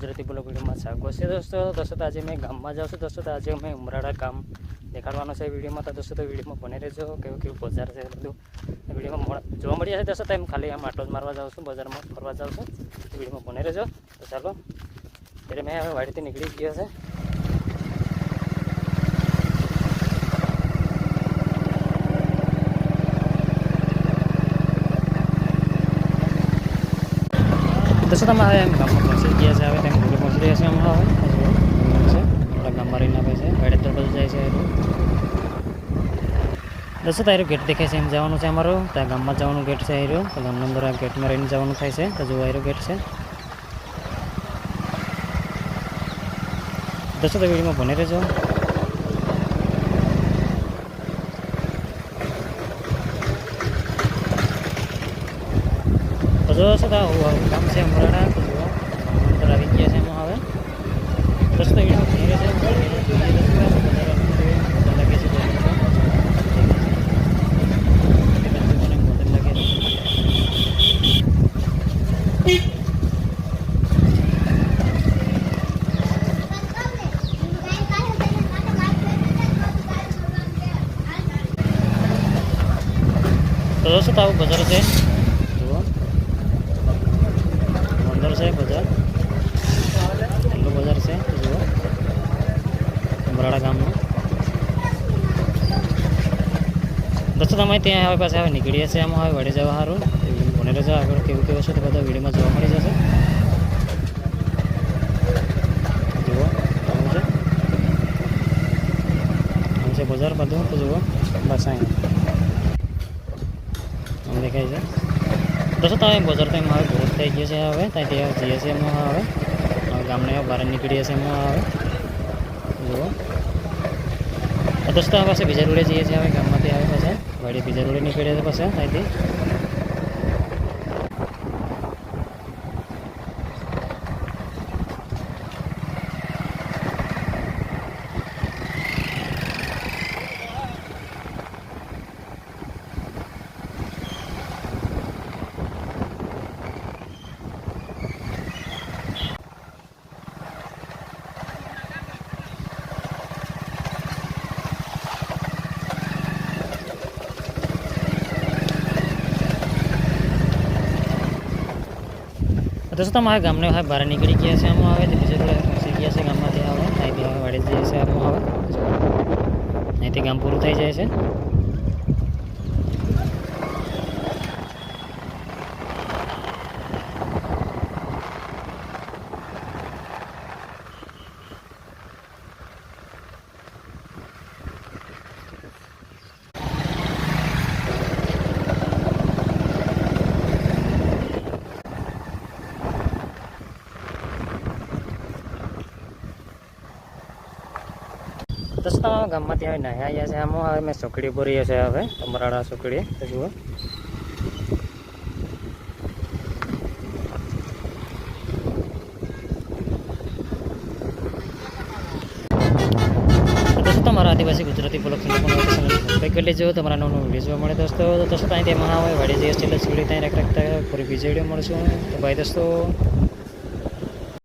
Gujarati blog વિડીયોમાં સ્વાગત છે દોસ્તો તો આજે મેં ગામમાં જાઉં છું દોસ્તો. તો આજે મેં ઉમરાળા ગામ દેખાડવાનું છે વિડીયોમાં. તો દોસ્તો તો વિડીયોમાં બને રહેજો. કેવું કેવું બજાર છે બધું વિડીયોમાં જોવા મળી જશે દોસ્તો. એમ ખાલી આમ આટો જ મારવા જાઉં છું, બજારમાં ફરવા જાઉં છું. વિડીયોમાં બને રહેજો. તો ચાલો એટલે મેં હવે વાડીથી નીકળી ગયો છે. દોસ્તો તમારે એમ ગામમાં પહોંચી ગયા છે. હવે તેમ ઘરે પહોંચી રહ્યા છે. હમણાં હવે આપણા ગામમાં રહીને આવે છે. વાડેતર બધું જાય છે. દોસ્તો તારું ગેટ દેખાય છે, એમ જવાનું છે અમારું. ત્યાં ગામમાં જવાનું ગેટ છે એરો. તો ગામની અંદર આ ગેટમાં રહીને જવાનું થાય છે. તો જો એરો ગેટ છે. દોસ્તો તો વિડીયોમાં બને રહેજો. તો જો ગામ છે ઉમરાળા. તો જુઓ અંદર આવી ગયા છે એમાં હવે. દોસ્તો વિડીયો બની રહેશે. તો દોસ્તો તો આવું બજાર છે. જુઓ અંદર છે બજાર, એટલું બજાર છે. જુઓ ઉમરાળા ગામનું. દોસ્તો તમે ત્યાં હવે પાસે હવે નીકળીએ છીએ. આમાં હવે વડે જવા સારું બને રહેજો. આગળ કેવું કેવું છે તો બધા વિડીયોમાં જોવા મળી જશે. જુઓ આવું છે બજાર બધું. તો જુઓ બસ અહીં દેખાય છે. દોસ્તો તમે બજાર તો એમાં હવે ગ્રોથ થઈ ગયો છે. હવે ત્યાં જઈએ છીએ એમાં હવે ગામને બહાર નીકળીએ છીએ એમાં હવે. જુઓ દોસ્તો પાસે બીજા રોડે જઈએ છીએ. હવે ગામમાંથી આવે પાસે વાડી બીજા રોડે નીકળીએ છીએ પાસે ત્યાંથી. દોસ્તો અમારા ગામને હવે બહાર નીકળી ગયા છે. આમાં આવે તો બીજા રોડે પહોંચી ગયા છે ગામમાંથી. આવે અહીંથી હવે વાડી જઈએ છે. આમાં હવે અહીંથી ગામ પૂરું થઈ જાય છે. દોસ્તો ગામમાંથી હવે નાહી આવ્યા છે. આમાં હવે મેં ચોકડી ઉપર રહીએ છે. હવે ઉમરાળા ચોકડી. તો જુઓ દોસ્તો તમારા આદિવાસી ગુજરાતી બ્લોગ સબસ્ક્રાઈબ કરી લેજો. તમારા નવું વિડીયો જોવા મળે દોસ્તો. દોસ્તો ત્યાં તેમાં હવે વાડી જઈએ છેલ્લે સુધી ત્યાં રાખતા પૂરી બીજી વિડીયો મળશું. તો ભાઈ દોસ્તો.